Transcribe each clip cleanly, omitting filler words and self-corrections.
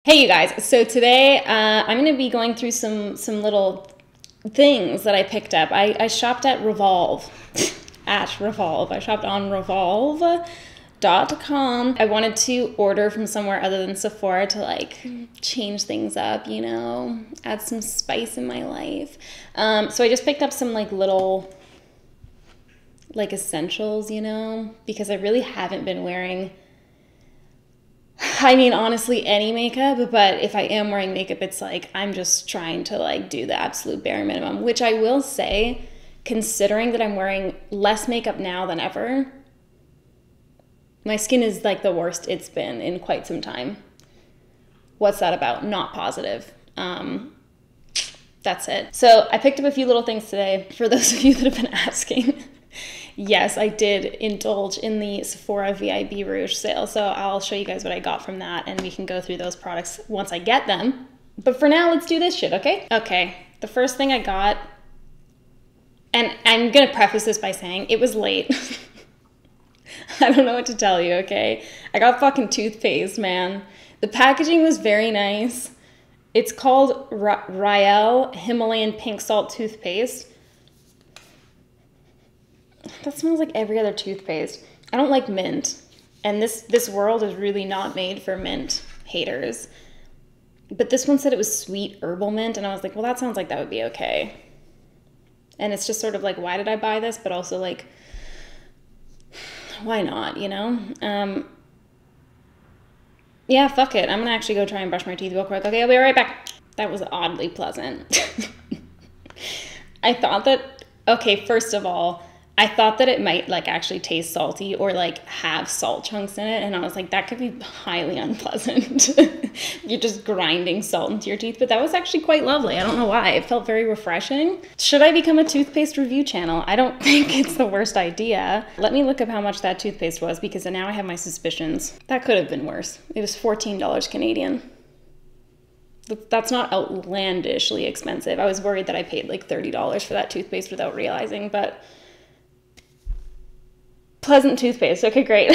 Hey you guys, so today I'm going to be going through some little things that I picked up. I shopped at REVOLVE, at REVOLVE. I shopped on revolve.com. I wanted to order from somewhere other than Sephora to like change things up, you know, add some spice in my life. So I just picked up some like little like essentials, you know, because I really haven't been wearing, I mean, honestly, any makeup, but if I am wearing makeup, it's like I'm just trying to like do the absolute bare minimum, which I will say, considering that I'm wearing less makeup now than ever, my skin is like the worst it's been in quite some time. What's that about? Not positive. That's it. So I picked up a few little things today for those of you that have been asking. Yes, I did indulge in the Sephora VIB Rouge sale, so I'll show you guys what I got from that, and we can go through those products once I get them. But for now, let's do this shit, okay? Okay, the first thing I got, and I'm gonna preface this by saying it was late. I don't know what to tell you, okay? I got fucking toothpaste, man. The packaging was very nice. It's called REVOLVE Himalayan Pink Salt Toothpaste. That smells like every other toothpaste. I don't like mint. And this world is really not made for mint haters. But this one said it was sweet herbal mint, and I was like, well, that sounds like that would be okay. And it's just sort of like, why did I buy this? But also like, why not, you know? Yeah, fuck it. I'm gonna actually go try and brush my teeth real quick. Okay, I'll be right back. That was oddly pleasant. I thought that, okay, first of all, I thought that it might like actually taste salty or like have salt chunks in it, and I was like, that could be highly unpleasant. You're just grinding salt into your teeth, but that was actually quite lovely. I don't know why. It felt very refreshing. Should I become a toothpaste review channel? I don't think it's the worst idea. Let me look up how much that toothpaste was, because now I have my suspicions. That could have been worse. It was $14 Canadian. That's not outlandishly expensive. I was worried that I paid like $30 for that toothpaste without realizing, but pleasant toothpaste. Okay, great.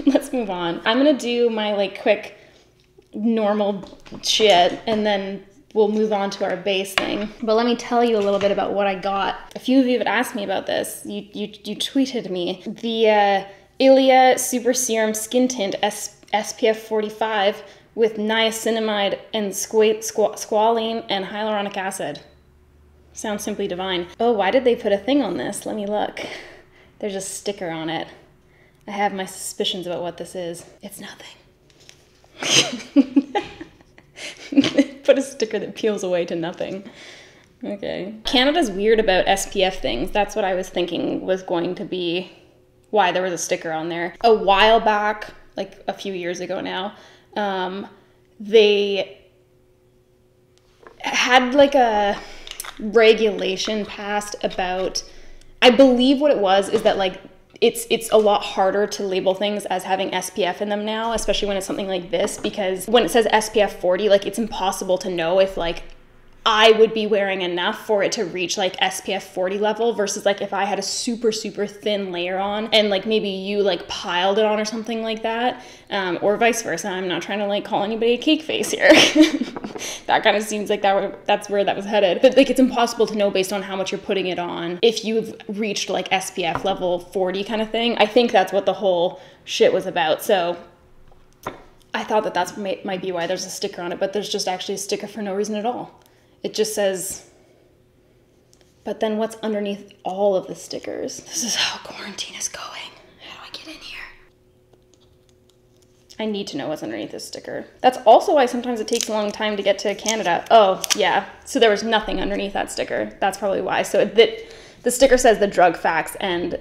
Let's move on. I'm gonna do my like quick normal shit, and then we'll move on to our base thing. But let me tell you a little bit about what I got. A few of you have asked me about this. You tweeted me. The LIEU Super Serum Skin Tint SPF 45 with niacinamide and squalene and hyaluronic acid. Sounds simply divine. Oh, why did they put a thing on this? Let me look. There's a sticker on it. I have my suspicions about what this is. It's nothing. Put a sticker that peels away to nothing. Okay. Canada's weird about SPF things. That's what I was thinking was going to be why there was a sticker on there. A while back, like a few years ago now, they had like a regulation passed about, I believe what it was is that like it's a lot harder to label things as having SPF in them now, especially when it's something like this, because when it says SPF 40, like it's impossible to know if like I would be wearing enough for it to reach like SPF 40 level versus like if I had a super thin layer on and like maybe you like piled it on or something like that, or vice versa. I'm not trying to like call anybody a cake face here. That kind of seems like that's where that was headed. But like it's impossible to know based on how much you're putting it on if you've reached like SPF level 40 kind of thing. I think that's what the whole shit was about. So I thought that that's might be why there's a sticker on it, but there's just actually a sticker for no reason at all. It just says, but then what's underneath all of the stickers? This is how quarantine is going. How do I get in here? I need to know what's underneath this sticker. That's also why sometimes it takes a long time to get to Canada. Oh, yeah. So there was nothing underneath that sticker. That's probably why. So the sticker says the drug facts and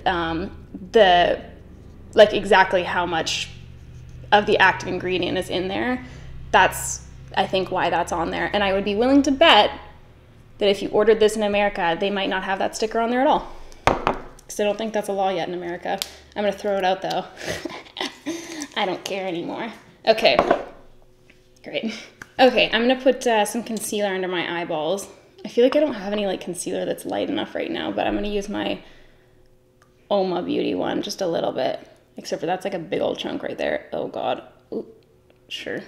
the, like exactly how much of the active ingredient is in there. That's, I think, why that's on there. And I would be willing to bet that if you ordered this in America, they might not have that sticker on there at all. Because I don't think that's a law yet in America. I'm gonna throw it out though. I don't care anymore. Okay, great. Okay, I'm gonna put some concealer under my eyeballs. I feel like I don't have any like concealer that's light enough right now, but I'm gonna use my Oma Beauty one just a little bit. Except for that's like a big old chunk right there. Oh God. Ooh, sure.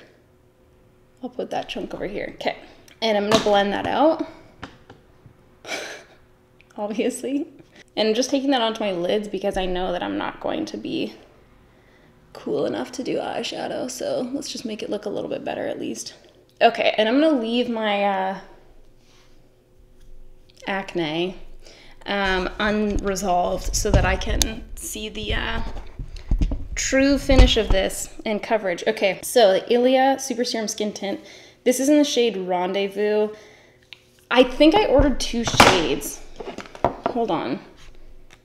I'll put that chunk over here. Okay. And I'm gonna blend that out. Obviously. And I'm just taking that onto my lids because I know that I'm not going to be cool enough to do eyeshadow. So let's just make it look a little bit better at least. Okay, and I'm gonna leave my acne unresolved so that I can see the true finish of this and coverage. Okay, so the LIEU Super Serum Skin Tint. This is in the shade Rendezvous. I think I ordered 2 shades. Hold on.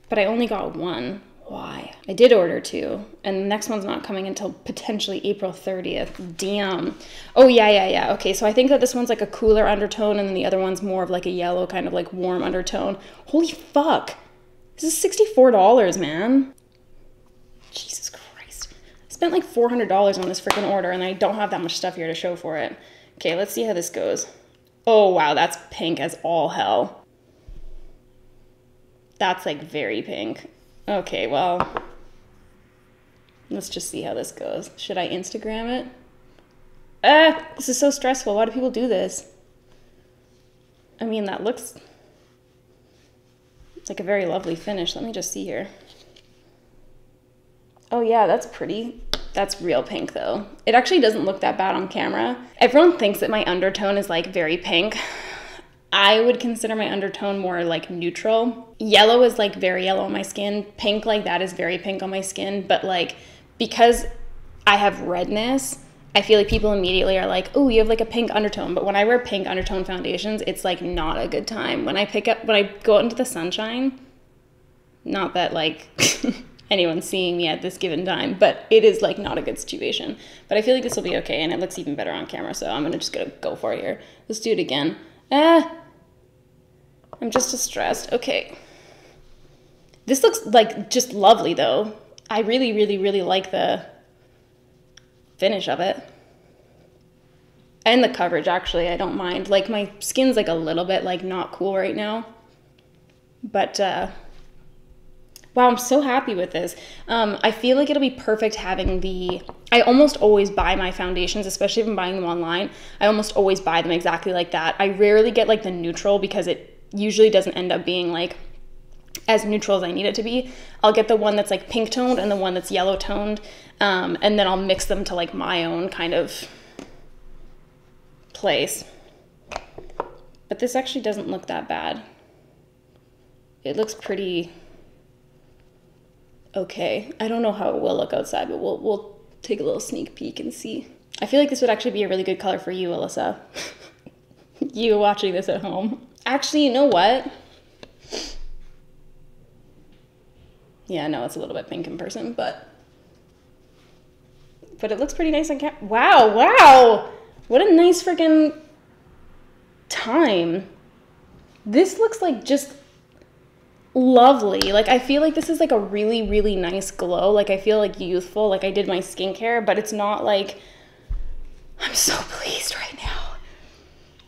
But I only got 1. Why? I did order 2, and the next one's not coming until potentially April 30th. Damn. Oh, yeah. Okay, so I think that this one's like a cooler undertone, and then the other one's more of like a yellow kind of like warm undertone. Holy fuck. This is $64, man. Jesus Christ. I spent like $400 on this freaking order, and I don't have that much stuff here to show for it. Okay, let's see how this goes. Oh, wow, that's pink as all hell. That's like very pink. Okay, well, let's just see how this goes. Should I Instagram it? This is so stressful. Why do people do this? I mean, that looks like a very lovely finish. Let me just see here. Oh yeah, that's pretty. That's real pink though. It actually doesn't look that bad on camera. Everyone thinks that my undertone is like very pink. I would consider my undertone more like neutral. Yellow is like very yellow on my skin. Pink like that is very pink on my skin. But like, because I have redness, I feel like people immediately are like, oh, you have like a pink undertone. But when I wear pink undertone foundations, it's like not a good time. When I go out into the sunshine, not that like anyone's seeing me at this given time, but it is like not a good situation. But I feel like this will be okay, and it looks even better on camera. So I'm just gonna go for it here. Let's do it again. I'm just distressed. Okay. This looks like just lovely though. I really, really, really like the finish of it. And the coverage, actually, I don't mind. Like my skin's like a little bit like not cool right now. But wow, I'm so happy with this. I feel like it'll be perfect having I almost always buy my foundations, especially if I'm buying them online. I almost always buy them exactly like that. I rarely get like the neutral because it usually doesn't end up being like as neutral as I need it to be. I'll get the one that's like pink toned and the one that's yellow toned. And then I'll mix them to like my own kind of place. But this actually doesn't look that bad. It looks pretty okay. I don't know how it will look outside, but we'll take a little sneak peek and see. I feel like this would actually be a really good color for you, Alyssa. You watching this at home. Actually, you know what? Yeah, no, it's a little bit pink in person, but it looks pretty nice on camera. Wow. What a nice freaking time. This looks like just lovely. Like I feel like this is like a really, really nice glow. Like I feel like youthful, like I did my skincare, but it's not like, I'm so pleased right now.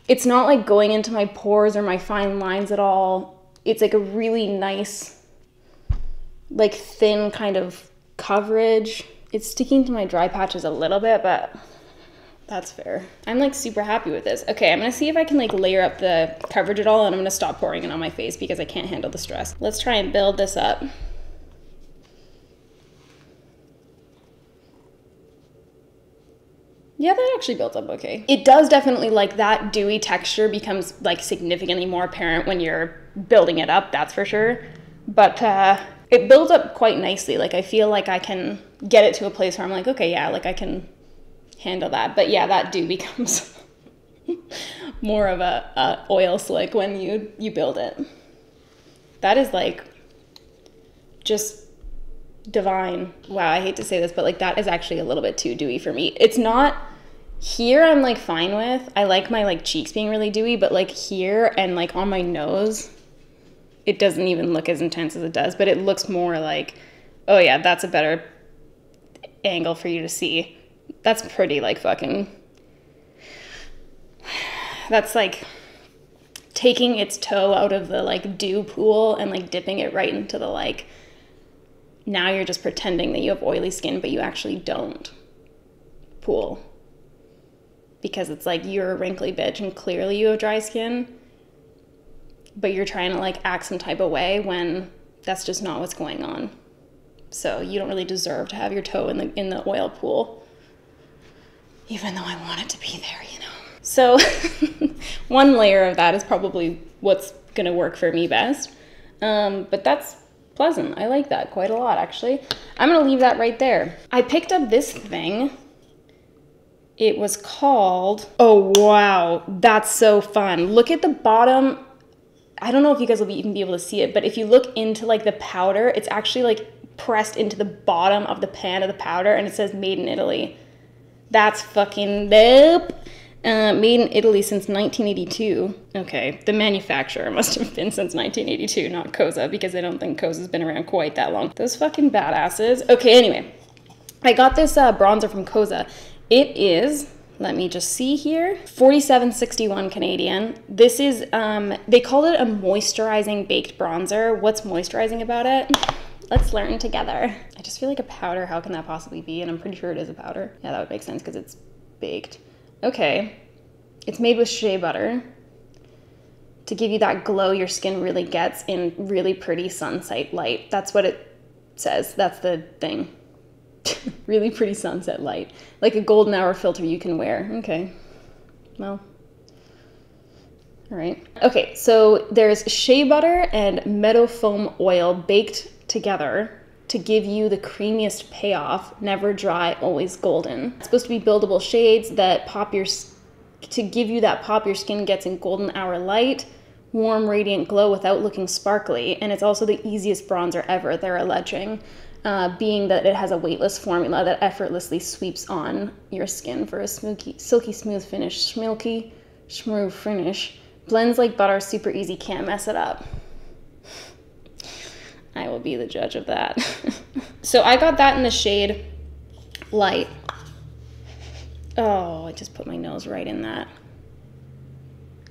It's not like going into my pores or my fine lines at all. It's like a really nice, like thin kind of coverage. It's sticking to my dry patches a little bit, but that's fair. I'm like super happy with this. Okay, I'm gonna see if I can like layer up the coverage at all, and I'm gonna stop pouring it on my face because I can't handle the stress. Let's try and build this up. Yeah, that actually builds up okay. It does definitely, like that dewy texture becomes like significantly more apparent when you're building it up, that's for sure. But it builds up quite nicely. Like I feel like I can get it to a place where I'm like, okay, yeah, like I can handle that. But yeah, that dew becomes more of a oil slick when you build it. That is like just divine. Wow, I hate to say this, but like that is actually a little bit too dewy for me. It's not here, I'm like fine with. I like my like cheeks being really dewy, but like here and like on my nose, it doesn't even look as intense as it does, but it looks more like, oh yeah, that's a better angle for you to see. That's pretty like fucking, that's like taking its toe out of the like dew pool and like dipping it right into the like, now you're just pretending that you have oily skin, but you actually don't pool. because it's like, you're a wrinkly bitch and clearly you have dry skin, but you're trying to like act some type of way when that's just not what's going on. So you don't really deserve to have your toe in the oil pool, even though I want it to be there, you know. So one layer of that is probably what's gonna work for me best. But that's pleasant. I like that quite a lot, actually. I'm gonna leave that right there. I picked up this thing. It was called, oh wow, that's so fun. Look at the bottom. I don't know if you guys will even be able to see it, but if you look into like the powder, it's actually like pressed into the bottom of the pan of the powder, and it says made in Italy. That's fucking dope. Made in Italy since 1982. Okay, the manufacturer must have been since 1982, not Koza, because I don't think Koza's been around quite that long. Those fucking badasses. Okay, anyway, I got this bronzer from Koza. It is, let me just see here, $47.61 Canadian. This is, they call it a moisturizing baked bronzer. What's moisturizing about it? Let's learn together. I just feel like a powder, how can that possibly be? And I'm pretty sure it is a powder. Yeah, that would make sense because it's baked. Okay, it's made with shea butter to give you that glow your skin really gets in really pretty sunset light. That's what it says, that's the thing. Really pretty sunset light. Like a golden hour filter you can wear. Okay, well, all right. Okay, so there's shea butter and meadow foam oil baked together to give you the creamiest payoff, never dry, always golden. It's supposed to be buildable shades that to give you that pop your skin gets in golden hour light, warm, radiant glow without looking sparkly. And it's also the easiest bronzer ever, they're alleging, being that it has a weightless formula that effortlessly sweeps on your skin for a silky smooth finish. Smilky, smooth finish. Blends like butter, super easy, can't mess it up. I will be the judge of that. So I got that in the shade Light. Oh, I just put my nose right in that.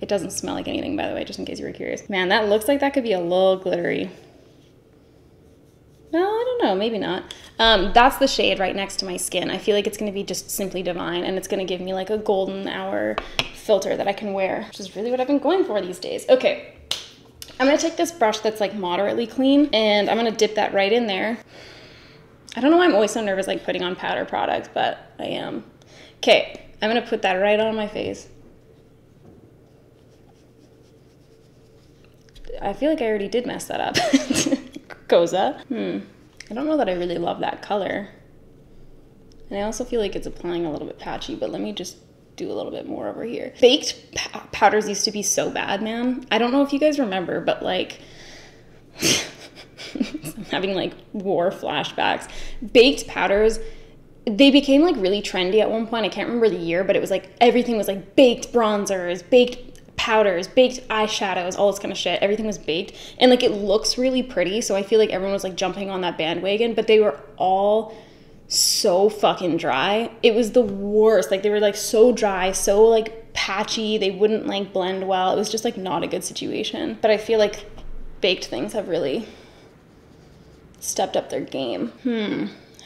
It doesn't smell like anything, by the way, just in case you were curious. Man, that looks like that could be a little glittery. No, I don't know, maybe not. That's the shade right next to my skin. I feel like it's gonna be just simply divine, and it's gonna give me like a golden hour filter that I can wear, which is really what I've been going for these days. Okay. I'm gonna take this brush that's like moderately clean, and I'm gonna dip that right in there. I don't know why I'm always so nervous like putting on powder products, but I am. Okay, I'm gonna put that right on my face. I feel like I already did mess that up. Koza. I don't know that I really love that color. And I also feel like it's applying a little bit patchy, but let me just do a little bit more over here. Baked powders used to be so bad, man. I don't know if you guys remember, but like, I'm having like war flashbacks. Baked powders, they became like really trendy at one point. I can't remember the year, but it was like, everything was like baked bronzers, baked powders, baked eyeshadows, all this kind of shit. Everything was baked, and like it looks really pretty, so I feel like everyone was like jumping on that bandwagon, but they were all so fucking dry. It was the worst. Like they were like so dry, so like patchy, they wouldn't like blend well. It was just like not a good situation. But I feel like baked things have really stepped up their game.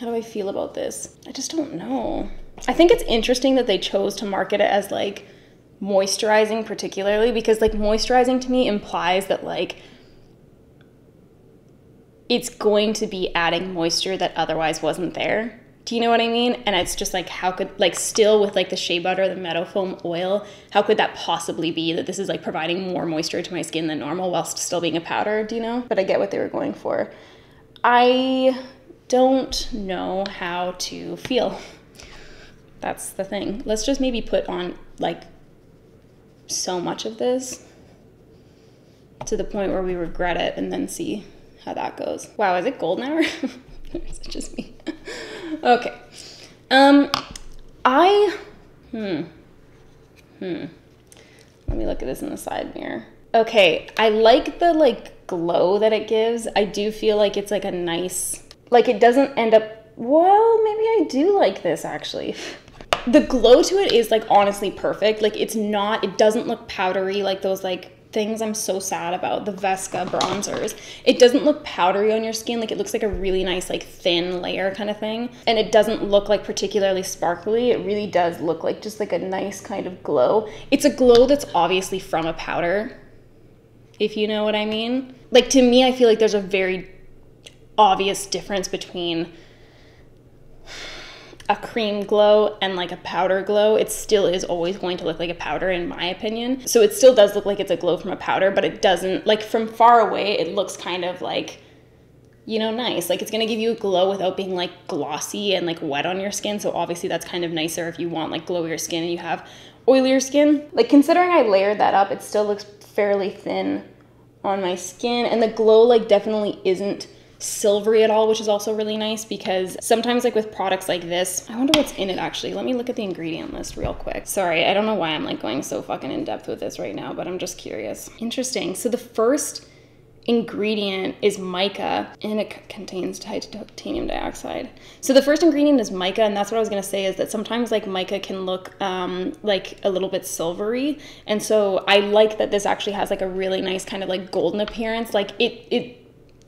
How do I feel about this? I just don't know. I think it's interesting that they chose to market it as like moisturizing, particularly because like moisturizing to me implies that like it's going to be adding moisture that otherwise wasn't there. Do you know what I mean? And it's just like, how could, like still with like the shea butter, the meadow foam oil, how could that possibly be that this is like providing more moisture to my skin than normal whilst still being a powder, do you know? But I get what they were going for. I don't know how to feel. That's the thing. Let's just maybe put on like so much of this to the point where we regret it and then see how that goes. Wow, is it golden hour? Is it just me? Okay. Let me look at this in the side mirror. Okay, I like the like glow that it gives. I do feel like it's like a nice, like it doesn't end up, well, maybe I do like this actually. The glow to it is like honestly perfect. Like it's not, it doesn't look powdery like those like things I'm so sad about, the Vesca bronzers. It doesn't look powdery on your skin. Like, it looks like a really nice, like, thin layer kind of thing. And it doesn't look like particularly sparkly. It really does look like just like a nice kind of glow. It's a glow that's obviously from a powder, if you know what I mean. Like, to me, I feel like there's a very obvious difference between a cream glow and like a powder glow. It still is always going to look like a powder, in my opinion. So it still does look like it's a glow from a powder, but it doesn't, like, from far away, it looks kind of like, you know, nice. Like, it's gonna give you a glow without being like glossy and like wet on your skin. So obviously that's kind of nicer if you want like glowier skin and you have oilier skin. Like, considering I layered that up, it still looks fairly thin on my skin, and the glow like definitely isn't silvery at all, which is also really nice, because sometimes like with products like this, I wonder what's in it actually. Let me look at the ingredient list real quick. Sorry, I don't know why I'm like going so fucking in depth with this right now, but I'm just curious. Interesting. So the first ingredient is mica, and it contains titanium dioxide. So the first ingredient is mica, and that's what I was gonna say, is that sometimes like mica can look like a little bit silvery, and so I like that this actually has like a really nice kind of like golden appearance. Like, it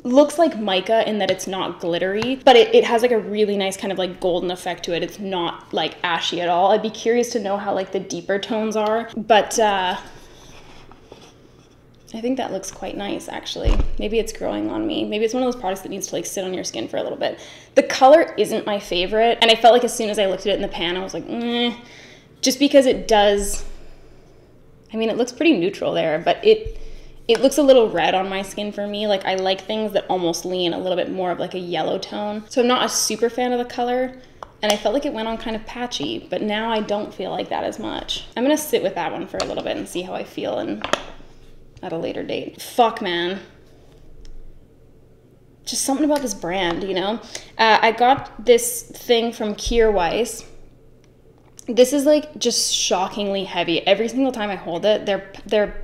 looks like mica in that it's not glittery, but it has like a really nice kind of like golden effect to it. It's not like ashy at all. I'd be curious to know how like the deeper tones are, but I think that looks quite nice, actually. Maybe it's growing on me. Maybe it's one of those products that needs to like sit on your skin for a little bit. The color isn't my favorite, and I felt like as soon as I looked at it in the pan, I was like, just because it does, I mean, it looks pretty neutral there, but it looks a little red on my skin for me. Like, I like things that almost lean a little bit more of like a yellow tone. So I'm not a super fan of the color, and I felt like it went on kind of patchy, but now I don't feel like that as much. I'm gonna sit with that one for a little bit and see how I feel at a later date. Fuck, man. Just something about this brand, you know? I got this thing from Weiss. This is like just shockingly heavy. Every single time I hold it, their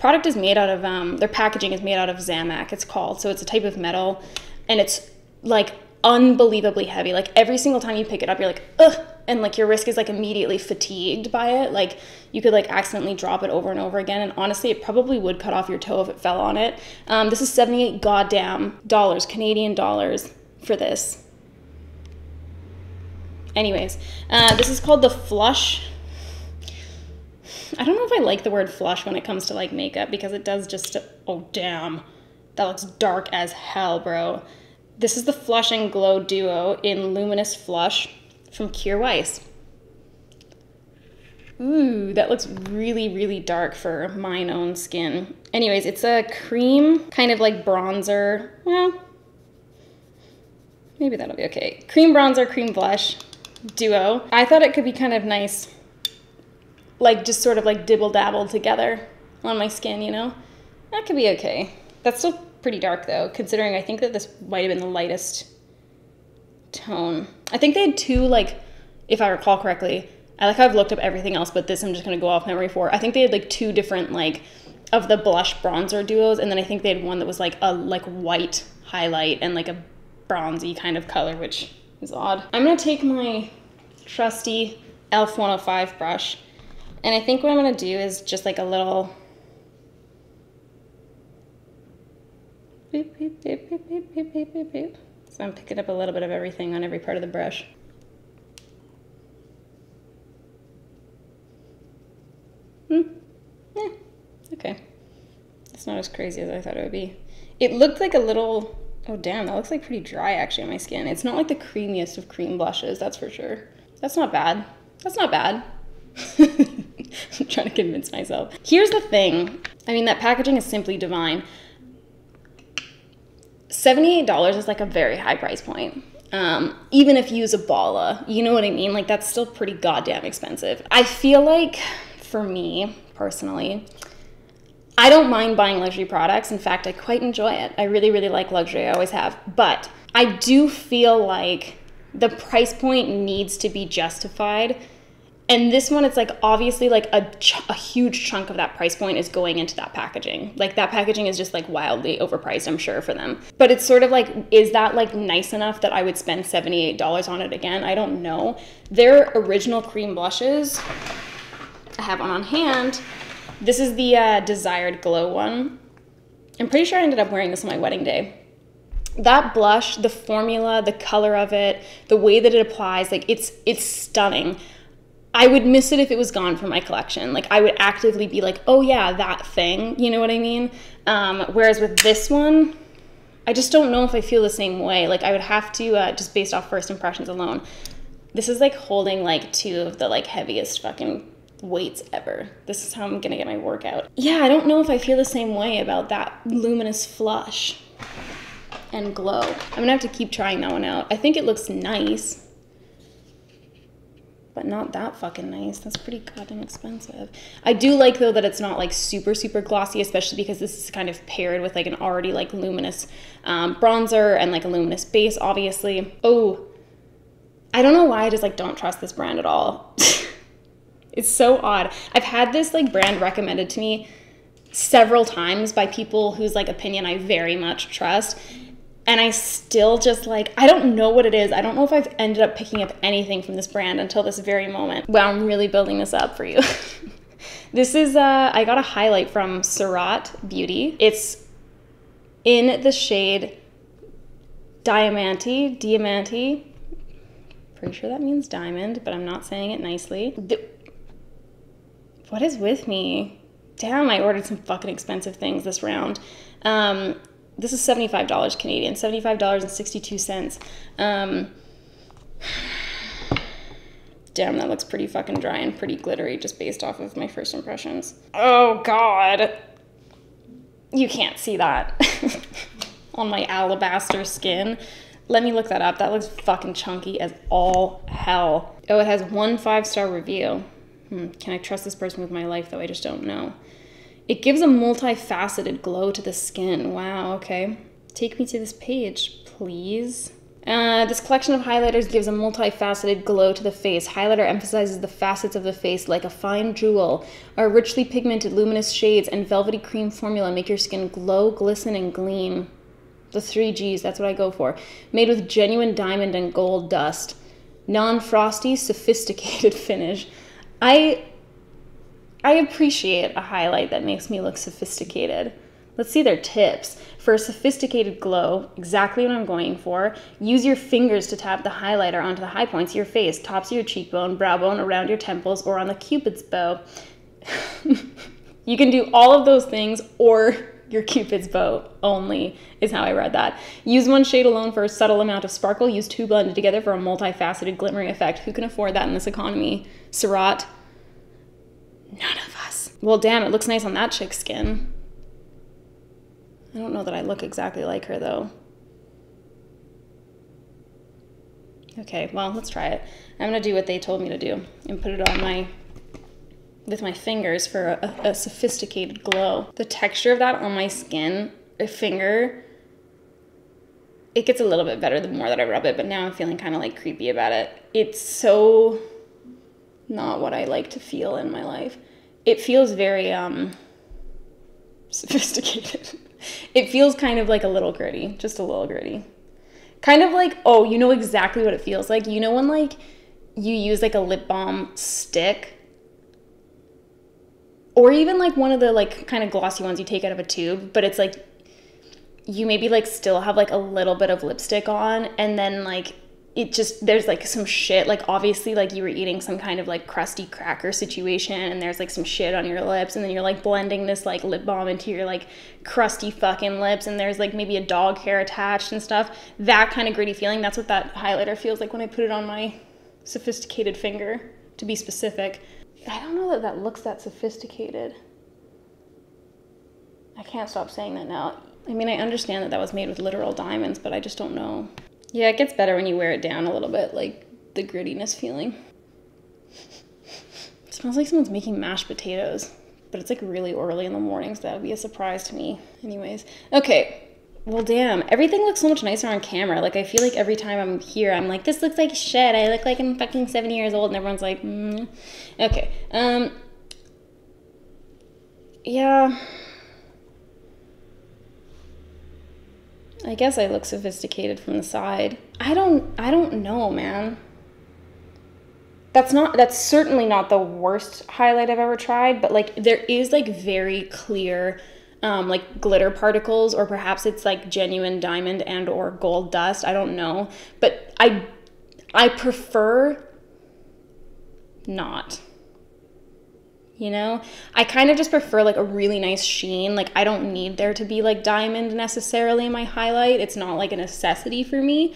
product is made out of, their packaging is made out of Zamac, it's called. So it's a type of metal, and it's like unbelievably heavy. Like, every single time you pick it up, you're like, ugh, and like your wrist is like immediately fatigued by it. Like, you could like accidentally drop it over and over again, and honestly, it probably would cut off your toe if it fell on it. This is 78 goddamn dollars, Canadian dollars, for this. Anyways, this is called the Flush. I don't know if I like the word flush when it comes to like makeup, because it does just, oh damn, that looks dark as hell, bro. This is the Flush and Glow Duo in Luminous Flush from Weiss. Ooh, that looks really, really dark for mine own skin. Anyways, it's a cream, kind of like bronzer. Well, maybe that'll be okay. Cream bronzer, cream blush duo. I thought it could be kind of nice, like just sort of like dibble dabble together on my skin, you know? That could be okay. That's still pretty dark though, considering I think that this might have been the lightest tone. I think they had two, like, if I recall correctly, I like how I've looked up everything else, but this I'm just gonna go off memory for. I think they had like two different like of the blush bronzer duos, and then I think they had one that was like a white highlight and like a bronzy kind of color, which is odd. I'm gonna take my trusty e.l.f. 105 brush, and I think what I'm gonna do is just like a little beep, beep, beep, beep, beep, beep, beep, beep, beep. So I'm picking up a little bit of everything on every part of the brush. Okay. It's not as crazy as I thought it would be. It looked like a little, oh damn, that looks like pretty dry actually on my skin. It's not like the creamiest of cream blushes, that's for sure. That's not bad. That's not bad. I'm trying to convince myself. Here's the thing. I mean, that packaging is simply divine. $78 is like a very high price point. Even if you use a Bala, you know what I mean? Like, that's still pretty goddamn expensive. I feel like, for me personally, I don't mind buying luxury products. In fact, I quite enjoy it. I really, really like luxury. I always have. But I do feel like the price point needs to be justified. And this one, it's like obviously like a huge chunk of that price point is going into that packaging. Like, that packaging is just like wildly overpriced, I'm sure, for them. But it's sort of like, is that like nice enough that I would spend $78 on it again? I don't know. Their original cream blushes, I have one on hand. This is the Desired Glow one. I'm pretty sure I ended up wearing this on my wedding day. That blush, the formula, the color of it, the way that it applies, like it's stunning. I would miss it if it was gone from my collection. Like I would actively be like, oh yeah, that thing, you know what I mean? Whereas with this one, I just don't know if I feel the same way. Like I would have to, just based off first impressions alone. This is like holding like 2 of the like heaviest fucking weights ever. This is how I'm gonna get my workout. Yeah, I don't know if I feel the same way about that luminous flush and glow. I'm gonna have to keep trying that one out. I think it looks nice, but not that fucking nice. That's pretty goddamn expensive. I do like though that it's not like super, super glossy, especially because this is kind of paired with like an already like luminous bronzer and like a luminous base, obviously. Oh, I don't know why I just like don't trust this brand at all. It's so odd. I've had this like brand recommended to me several times by people whose like opinion I very much trust. And I still just like, I don't know what it is. I don't know if I've ended up picking up anything from this brand until this very moment. Wow, I'm really building this up for you. This is, I got a highlight from Surat Beauty. It's in the shade Diamante. Pretty sure that means diamond, but I'm not saying it nicely. What is with me? Damn, I ordered some fucking expensive things this round. This is $75 Canadian, $75.62. Damn, that looks pretty fucking dry and pretty glittery just based off of my first impressions. Oh God. You can't see that on my alabaster skin. Let me look that up. That looks fucking chunky as all hell. Oh, it has 1 5-star review. Can I trust this person with my life though? I just don't know. It gives a multifaceted glow to the skin. Wow, okay. Take me to this page, please. This collection of highlighters gives a multifaceted glow to the face. Highlighter emphasizes the facets of the face like a fine jewel. Our richly pigmented luminous shades and velvety cream formula make your skin glow, glisten, and gleam. The 3 Gs, that's what I go for. Made with genuine diamond and gold dust. Non-frosty, sophisticated finish. I appreciate a highlight that makes me look sophisticated. Let's see their tips. For a sophisticated glow, exactly what I'm going for, use your fingers to tap the highlighter onto the high points of your face, tops of your cheekbone, brow bone, around your temples, or on the cupid's bow. You can do all of those things or your cupid's bow only, is how I read that. Use 1 shade alone for a subtle amount of sparkle. Use 2 blended together for a multifaceted glimmering effect. Who can afford that in this economy? Surat? None of us. Well, damn, it looks nice on that chick's skin. I don't know that I look exactly like her, though. Okay, well, let's try it. I'm gonna do what they told me to do and put it on with my fingers for a sophisticated glow. The texture of that on my skin, a finger, it gets a little bit better the more that I rub it, but now I'm feeling kind of like creepy about it. It's so not what I like to feel in my life. It feels very sophisticated. It feels kind of like a little gritty, just a little gritty. Kind of like, oh, you know exactly what it feels like? You know when like you use like a lip balm stick, or even like one of the like kind of glossy ones you take out of a tube, but it's like you maybe like still have like a little bit of lipstick on, and then like it just, there's like some shit, like obviously like you were eating some kind of like crusty cracker situation and there's like some shit on your lips, and then you're like blending this like lip balm into your like crusty fucking lips, and there's like maybe a dog hair attached and stuff. That kind of gritty feeling, that's what that highlighter feels like when I put it on my sophisticated finger, to be specific. I don't know that that looks that sophisticated. I can't stop saying that now. I mean, I understand that that was made with literal diamonds, but I just don't know. Yeah, it gets better when you wear it down a little bit, like the grittiness feeling. It smells like someone's making mashed potatoes, but it's like really early in the morning, so that would be a surprise to me. Anyways, okay. Well, damn, everything looks so much nicer on camera. Like, I feel like every time I'm here, I'm like, this looks like shit. I look like I'm fucking 70 years old, and everyone's like, Okay. Yeah. I guess I look sophisticated from the side. I don't know, man. that's certainly not the worst highlight I've ever tried, but like there is like very clear like glitter particles, or perhaps it's like genuine diamond and or gold dust. I don't know, but I prefer not. You know, I kind of just prefer like a really nice sheen. Like I don't need there to be like diamond necessarily in my highlight. It's not like a necessity for me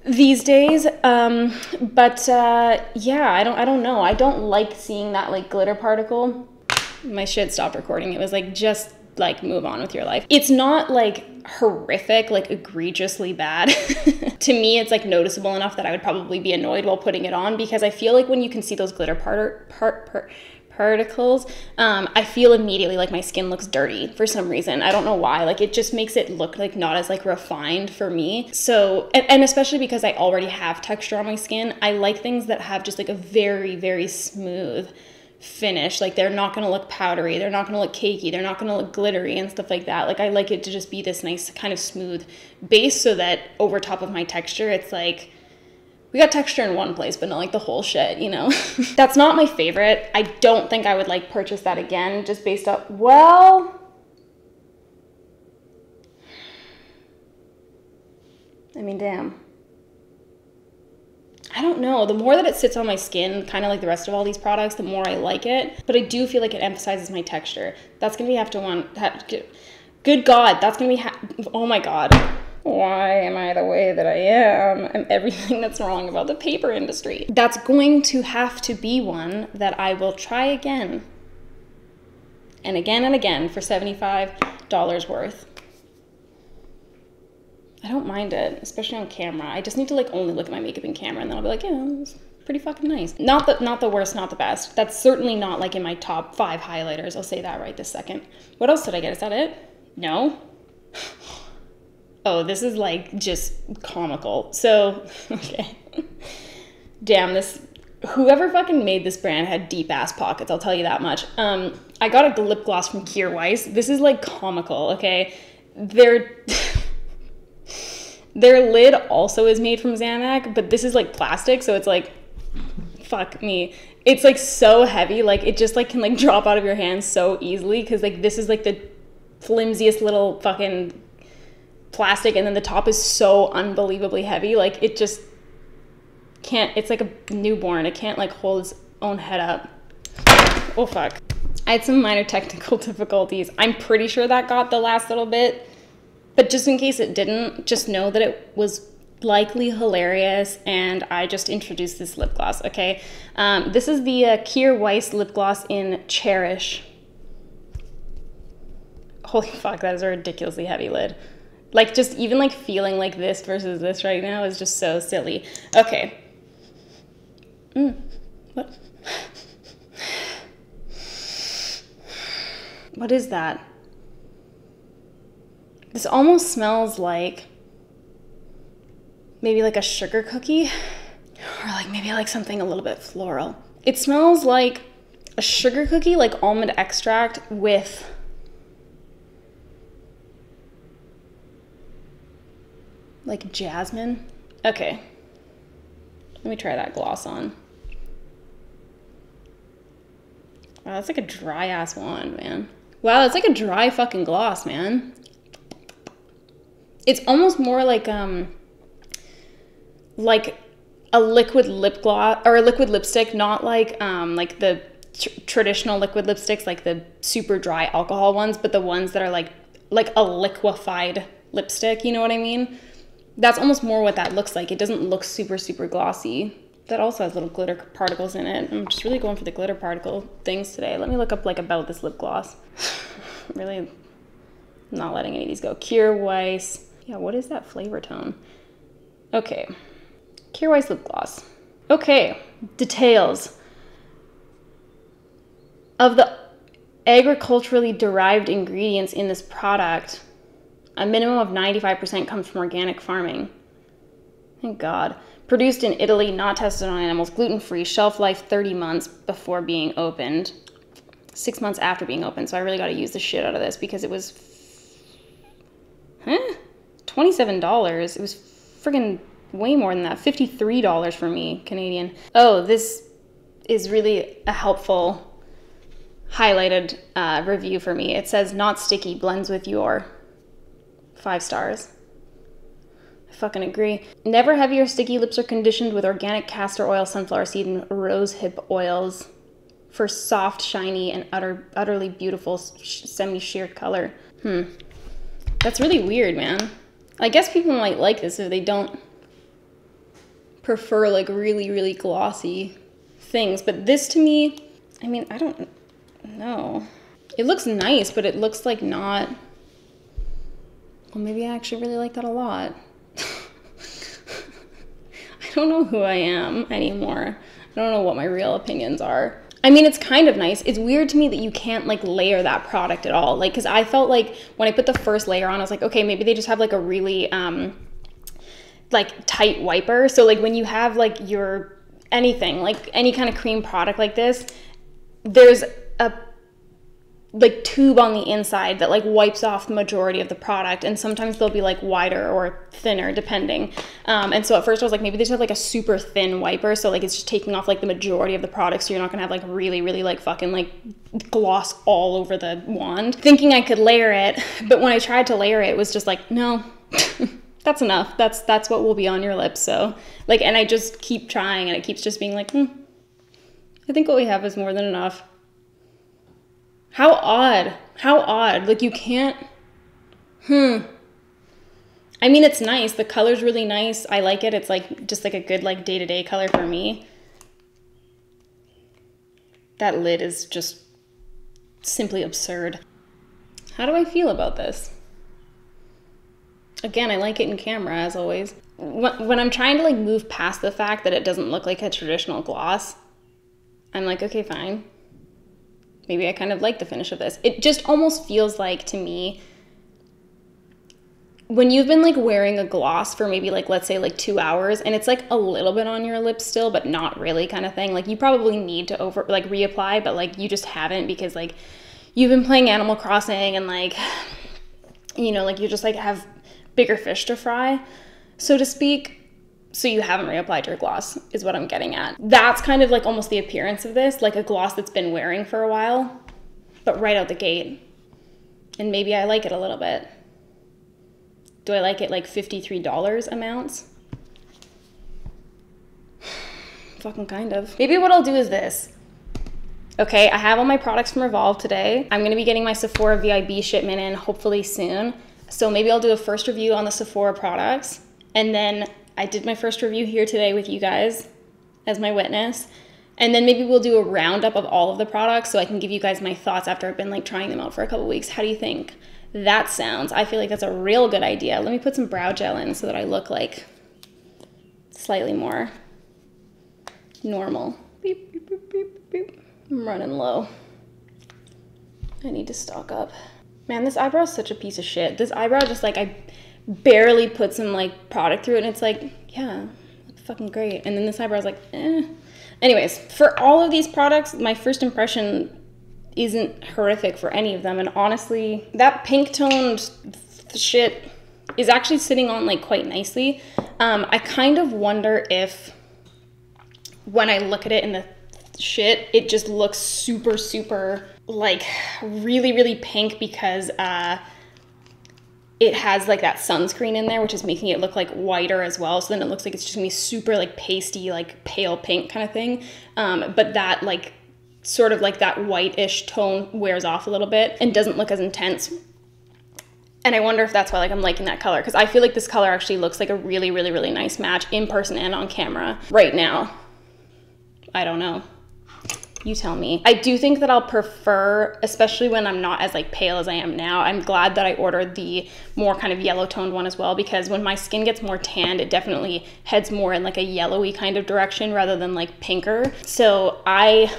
these days. Yeah, I don't know. I don't like seeing that like glitter particle. My shit stopped recording. It was like, just like move on with your life. It's not like horrific, like egregiously bad. To me, it's like noticeable enough that I would probably be annoyed while putting it on, because I feel like when you can see those glitter particles, I feel immediately like my skin looks dirty for some reason. I don't know why. Like it just makes it look like not as like refined for me. So, and especially because I already have texture on my skin, I like things that have just like a very, very smooth finish. Like they're not going to look powdery, they're not going to look cakey, they're not going to look glittery and stuff like that. Like I like it to just be this nice kind of smooth base, so that over top of my texture, it's like we got texture in one place, but not like the whole shit, you know? That's not my favorite. I don't think I would like purchase that again, just based on, well, I mean, damn. I don't know. The more that it sits on my skin, kind of like the rest of all these products, the more I like it. But I do feel like it emphasizes my texture. That's going to be good God, that's going to be, oh my God. Why am I the way that I am? And everything that's wrong about the paper industry. That's going to have to be one that I will try again. And again for $75 worth. I don't mind it, especially on camera. I just need to like only look at my makeup in camera, and then I'll be like, yeah, it's pretty fucking nice. Not the worst, not the best. That's certainly not like in my top 5 highlighters. I'll say that right this second. What else did I get? Is that it? No? Oh, this is like just comical. So, okay. Damn, whoever fucking made this brand had deep ass pockets, I'll tell you that much. I got a lip gloss from Weiss. This is like comical, okay? Their lid also is made from Xanax, but this is like plastic, so it's like, fuck me. It's like so heavy, like it just like can like drop out of your hands so easily, because like this is like the flimsiest little fucking plastic, and then the top is so unbelievably heavy, like it just can't, it's like a newborn, it can't like hold its own head up. Oh fuck. I had some minor technical difficulties. I'm pretty sure that got the last little bit. But just in case it didn't, just know that it was likely hilarious, and I just introduced this lip gloss, okay? This is the Weiss lip gloss in Cherish. Holy fuck, that is a ridiculously heavy lid. Like, just even like feeling like this versus this right now is just so silly. Okay. What? What is that? This almost smells like maybe like a sugar cookie, or like maybe like something a little bit floral. It smells like a sugar cookie, like almond extract with like jasmine. Okay, let me try that gloss on. Wow, that's like a dry ass wand, man. Wow, it's like a dry fucking gloss, man. It's almost more like a liquid lip gloss or a liquid lipstick, not like the traditional liquid lipsticks, like the super dry alcohol ones, but the ones that are like a liquefied lipstick, you know what I mean? That's almost more what that looks like. It doesn't look super, super glossy. That also has little glitter particles in it. I'm just really going for the glitter particle things today. Let me look up like about this lip gloss. Really not letting any of these go. Weiss. Yeah, what is that flavor tone? Okay, Weiss lip gloss. Okay, details. Of the agriculturally derived ingredients in this product, a minimum of 95% comes from organic farming. Thank God. Produced in Italy, not tested on animals, gluten-free, shelf life 30 months before being opened, 6 months after being opened. So I really got to use the shit out of this because it was, $27. It was friggin' way more than that. $53 for me, Canadian. Oh, this is really a helpful highlighted review for me. It says, not sticky, blends with your 5 stars. I fucking agree. Never heavy or sticky, lips are conditioned with organic castor oil, sunflower seed, and rose hip oils for soft, shiny, and utterly beautiful semi-sheer color. That's really weird, man. I guess people might like this if they don't prefer like really, really glossy things. But this to me, I mean, I don't know. It looks nice, but it looks like not. Well, maybe I actually really like that a lot. I don't know who I am anymore. I don't know what my real opinions are. I mean, it's kind of nice. It's weird to me that you can't like layer that product at all. Like, cause I felt like when I put the first layer on, I was like, okay, maybe they just have like a really like tight wiper. So like when you have like your anything, like any kind of cream product like this, there's a like tube on the inside that like wipes off the majority of the product, and sometimes they'll be like wider or thinner depending. And so at first I was like, maybe they just have like a super thin wiper, so like it's just taking off like the majority of the product, so you're not gonna have like really, really like fucking like gloss all over the wand. Thinking I could layer it, but when I tried to layer it, it was just like, no, that's enough. That's what will be on your lips. So like, and I just keep trying, and it keeps just being like, I think what we have is more than enough. How odd. How odd. Like you can't, I mean, it's nice. The color's really nice. I like it. It's like just like a good like day-to-day color for me. That lid is just simply absurd. How do I feel about this? Again, I like it in camera as always. When I'm trying to like move past the fact that it doesn't look like a traditional gloss, I'm like, okay, fine. Maybe I kind of like the finish of this. It just almost feels like, to me, when you've been like wearing a gloss for maybe like, let's say like 2 hours, and it's like a little bit on your lips still, but not really kind of thing. Like you probably need to reapply, but like you just haven't because like you've been playing Animal Crossing and like, you know, like you just like have bigger fish to fry, so to speak. So you haven't reapplied your gloss is what I'm getting at. That's kind of like almost the appearance of this, like a gloss that's been wearing for a while, but right out the gate. And maybe I like it a little bit. Do I like it like $53 amounts? Fucking kind of. Maybe what I'll do is this. Okay, I have all my products from Revolve today. I'm gonna be getting my Sephora VIB shipment in hopefully soon. So maybe I'll do a first review on the Sephora products, and then I did my first review here today with you guys as my witness. And then maybe we'll do a roundup of all of the products so I can give you guys my thoughts after I've been like trying them out for a couple weeks. How do you think that sounds? I feel like that's a real good idea. Let me put some brow gel in so that I look like slightly more normal. Beep, beep, beep, beep, beep. I'm running low. I need to stock up. Man, this eyebrow is such a piece of shit. This eyebrow just like, I barely put some like product through it, and it's like, yeah, that's fucking great. And then this eyebrow is like, eh. Anyways, for all of these products, my first impression isn't horrific for any of them. And honestly, that pink toned shit is actually sitting on like quite nicely. I kind of wonder if when I look at it in the shit, it just looks super, super like really, really pink because it has like that sunscreen in there, which is making it look like whiter as well. So then it looks like it's just gonna be super like pasty, like pale pink kind of thing. But that like sort of like that whitish tone wears off a little bit and doesn't look as intense. And I wonder if that's why like I'm liking that color, because I feel like this color actually looks like a really, really, really nice match in person and on camera right now. I don't know. You tell me. I do think that I'll prefer, especially when I'm not as like pale as I am now, I'm glad that I ordered the more kind of yellow toned one as well, because when my skin gets more tanned, it definitely heads more in like a yellowy kind of direction rather than like pinker. So I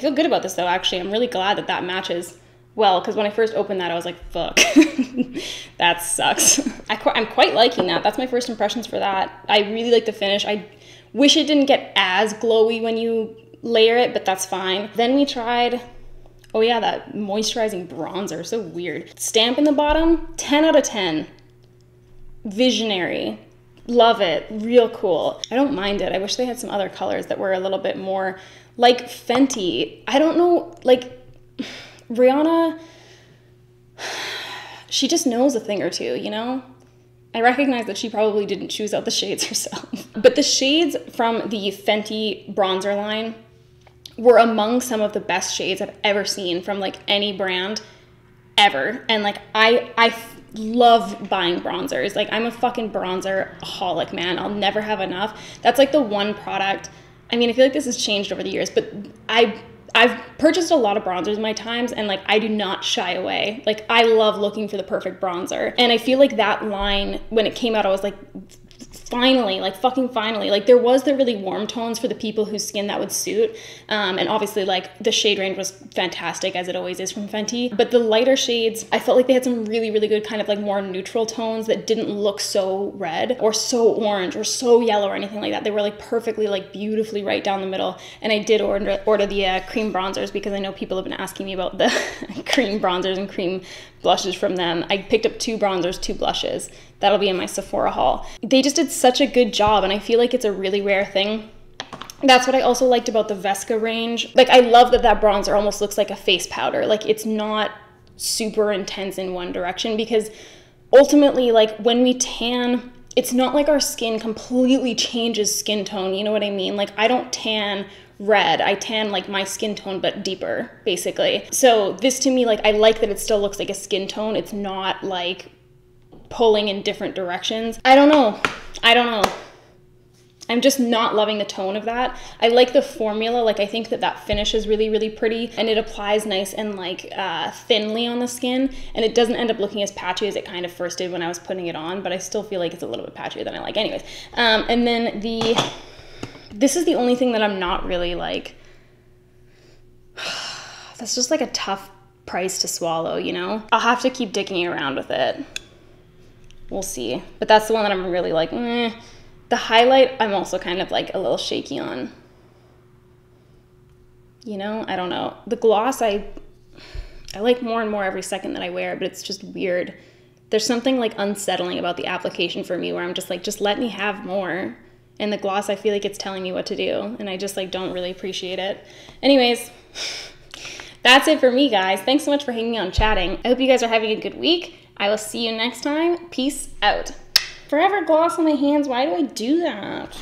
feel good about this though, actually. I'm really glad that that matches well, because when I first opened that, I was like, fuck, that sucks. I'm quite liking that. That's my first impressions for that. I really like the finish. I wish it didn't get as glowy when you layer it, but that's fine. Then we tried, oh yeah, that moisturizing bronzer, so weird. Stamp in the bottom, 10 out of 10. Visionary. Love it. Real cool. I don't mind it. I wish they had some other colors that were a little bit more like Fenty. I don't know, like Rihanna, she just knows a thing or two, you know? I recognize that she probably didn't choose out the shades herself. But the shades from the Fenty bronzer line were among some of the best shades I've ever seen from like any brand ever. And like I love buying bronzers. Like I'm a fucking bronzer-holic, man. I'll never have enough. That's like the one product. I mean, I feel like this has changed over the years, but I've purchased a lot of bronzers in my times, and like I do not shy away. Like I love looking for the perfect bronzer. And I feel like that line, when it came out, I was like, finally, like fucking finally. Like there was the really warm tones for the people whose skin that would suit. And obviously like the shade range was fantastic, as it always is from Fenty. But the lighter shades, I felt like they had some really, really good kind of like more neutral tones that didn't look so red or so orange or so yellow or anything like that. They were like perfectly, like beautifully right down the middle. And I did order the cream bronzers because I know people have been asking me about the cream bronzers and cream blushes from them. I picked up 2 bronzers, 2 blushes. That'll be in my Sephora haul. They just did such a good job, and I feel like it's a really rare thing. That's what I also liked about the Vesca range. Like I love that that bronzer almost looks like a face powder. Like it's not super intense in one direction, because ultimately like when we tan, it's not like our skin completely changes skin tone, you know what I mean? Like I don't tan red, I tan like my skin tone but deeper, basically. So this to me, like I like that it still looks like a skin tone. It's not like pulling in different directions. I don't know. I'm just not loving the tone of that. I like the formula. Like I think that that finish is really, really pretty, and it applies nice and like thinly on the skin, and it doesn't end up looking as patchy as it kind of first did when I was putting it on, but I still feel like it's a little bit patchier than I like. Anyways, and then this is the only thing that I'm not really like, that's just like a tough price to swallow, you know? I'll have to keep digging around with it. We'll see. But that's the one that I'm really like, eh. The highlight, I'm also kind of like a little shaky on. You know, I don't know. The gloss, I like more and more every second that I wear it, but it's just weird. There's something like unsettling about the application for me where I'm just like, just let me have more. And the gloss, I feel like it's telling me what to do, and I just like don't really appreciate it. Anyways, that's it for me, guys. Thanks so much for hanging out and chatting. I hope you guys are having a good week. I will see you next time. Peace out. Forever gloss on my hands. Why do I do that?